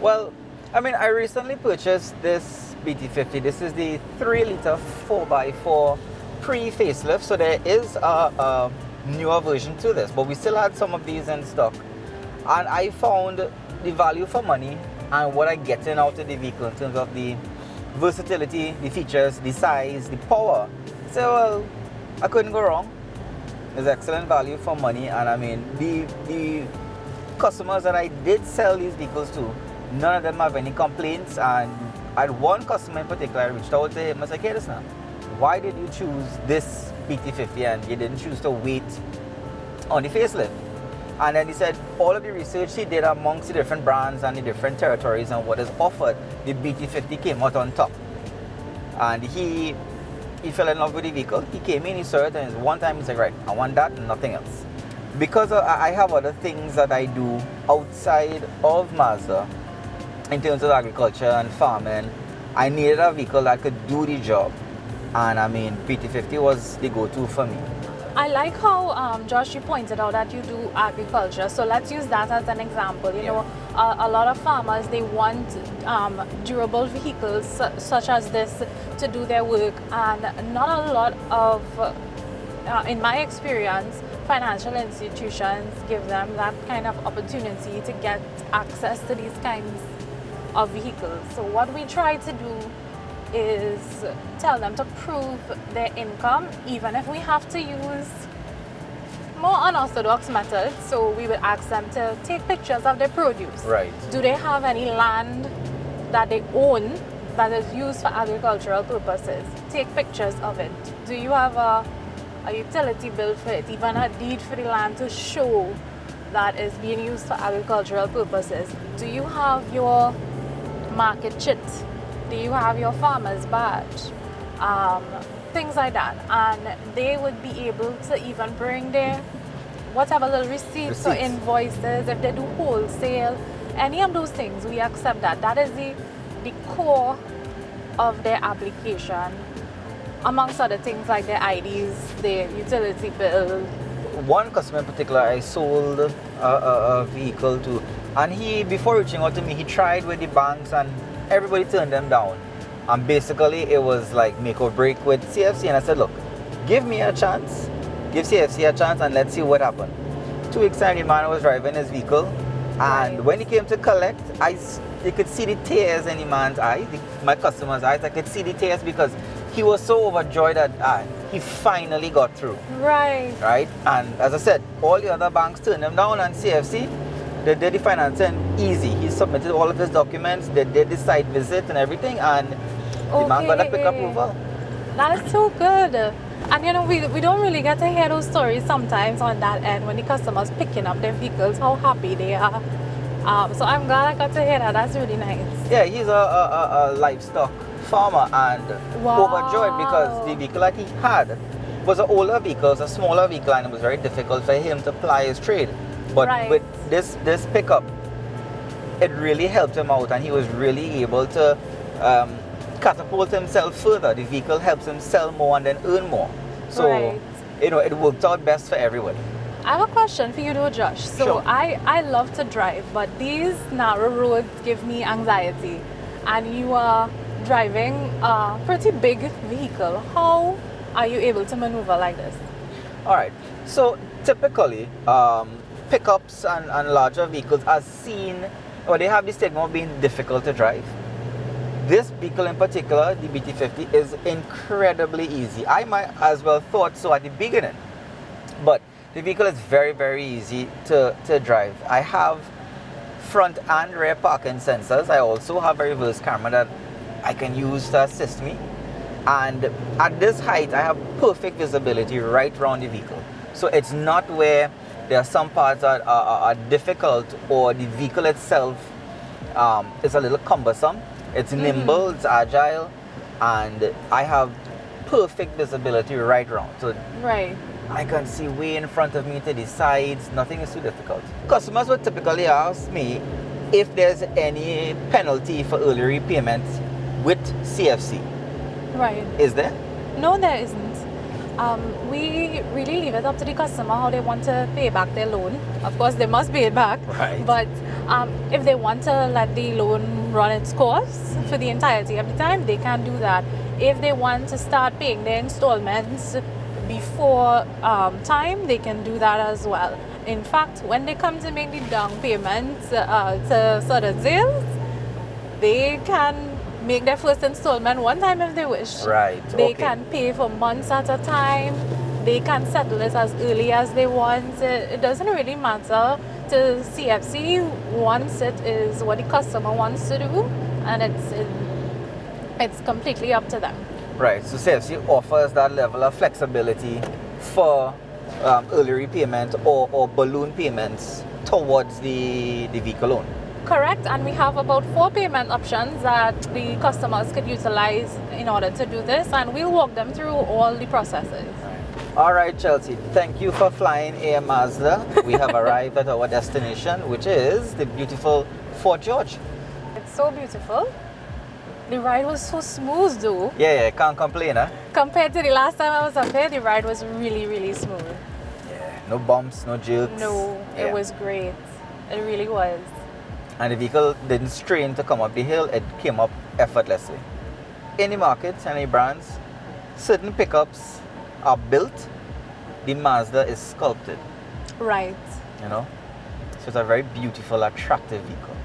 Well, I mean, I recently purchased this BT-50. This is the 3-liter 4x4 pre-facelift. So there is a newer version to this, but we still had some of these in stock. And I found the value for money and what I get in out of the vehicle in terms of the versatility, the features, the size, the power. So, well, I couldn't go wrong. There's excellent value for money, and I mean, the customers that I did sell these vehicles to, none of them have any complaints. And I had one customer in particular, I reached out to him and said, "Hey, listen, why did you choose this BT-50 and you didn't choose to wait on the facelift?" And then he said all of the research he did amongst the different brands and the different territories and what is offered, the BT-50 came out on top. And he fell in love with the vehicle. He came in, he saw it, and one time he said, "Right, I want that and nothing else." Because I have other things that I do outside of Mazda in terms of agriculture and farming, I needed a vehicle that could do the job. And I mean, BT-50 was the go-to for me. I like how, Josh, you pointed out that you do agriculture. So let's use that as an example. You know, a lot of farmers, they want durable vehicles such as this to do their work. And not a lot of, in my experience, financial institutions give them that kind of opportunity to get access to these kinds of vehicles. So what we try to do is tell them to prove their income, even if we have to use more unorthodox methods. So we would ask them to take pictures of their produce. Right. Do they have any land that they own that is used for agricultural purposes? Take pictures of it. Do you have a utility bill for it, even a deed for the land to show that is being used for agricultural purposes? Do you have your market chit? Do you have your farmer's badge? Things like that. And they would be able to even bring their whatever little receipts or invoices, if they do wholesale, any of those things, we accept that. That is the core of their application, amongst other things like their IDs, their utility bill. One customer in particular, I sold a vehicle to, and he, before reaching out to me, he tried with the banks and everybody turned them down. And basically it was like make or break with CFC, and I said, "Look, give me a chance, give CFC a chance, and let's see what happened." 2 weeks time, the man was driving his vehicle, and when he came to collect, you could see the tears in the man's eyes, my customer's eyes. I could see the tears because he was so overjoyed that he finally got through. Right. Right? And as I said, all the other banks turned him down, and CFC, they did the financing easy. He submitted all of his documents, they did the site visit and everything, and the man got a quick approval. That is so good. And you know, we don't really get to hear those stories sometimes on that end when the customers picking up their vehicles, how happy they are. So I'm glad I got to hear that. That's really nice. Yeah, he's a livestock farmer and overjoyed because the vehicle that he had was an older vehicle, a smaller vehicle, and it was very difficult for him to ply his trade. But with this pickup, it really helped him out, and he was really able to catapult himself further. The vehicle helps him sell more and then earn more. So, you know, it worked out best for everybody. I have a question for you though, Josh. So Sure. I love to drive, but these narrow roads give me anxiety. And you are driving a pretty big vehicle. How are you able to maneuver like this? All right. So typically, pickups and larger vehicles are seen, or they have the stigma of being difficult to drive. This vehicle in particular, the BT-50, is incredibly easy. I might as well thought so at the beginning, but the vehicle is very, very easy to drive. I have front and rear parking sensors. I also have a reverse camera that I can use to assist me. And at this height, I have perfect visibility right around the vehicle. So it's not where there are some parts that are difficult, or the vehicle itself is a little cumbersome. It's nimble, it's agile, and I have perfect visibility right around. So I can see way in front of me to the sides. Nothing is too difficult. Customers would typically ask me if there's any penalty for early repayment with CFC. Right. Is there? No, there isn't. We really leave it up to the customer how they want to pay back their loan. Of course, they must pay it back. Right. But if they want to let the loan run its course for the entirety of the time, they can do that. If they want to start paying their installments before time, they can do that as well. In fact, when they come to make the down payments to certain sales, they can make their first installment one time if they wish. Right. They okay. can pay for months at a time. They can settle it as early as they want. It doesn't really matter to CFC once it is what the customer wants to do, and it's completely up to them. Right. So CFC offers that level of flexibility for early repayment or balloon payments towards the vehicle loan. Correct, and we have about 4 payment options that the customers could utilize in order to do this, and we'll walk them through all the processes. All right, Chelsea, thank you for flying Air Mazda. We have arrived at our destination, which is the beautiful Fort George. It's so beautiful. The ride was so smooth though. Yeah, can't complain, huh? Compared to the last time I was up here, the ride was really, really smooth. Yeah, no bumps, no jerks. No, Yeah. it was great. It really was. And the vehicle didn't strain to come up the hill, it came up effortlessly. In the market, any brands, certain pickups are built, the Mazda is sculpted, Right. you know? So it's a very beautiful, attractive vehicle.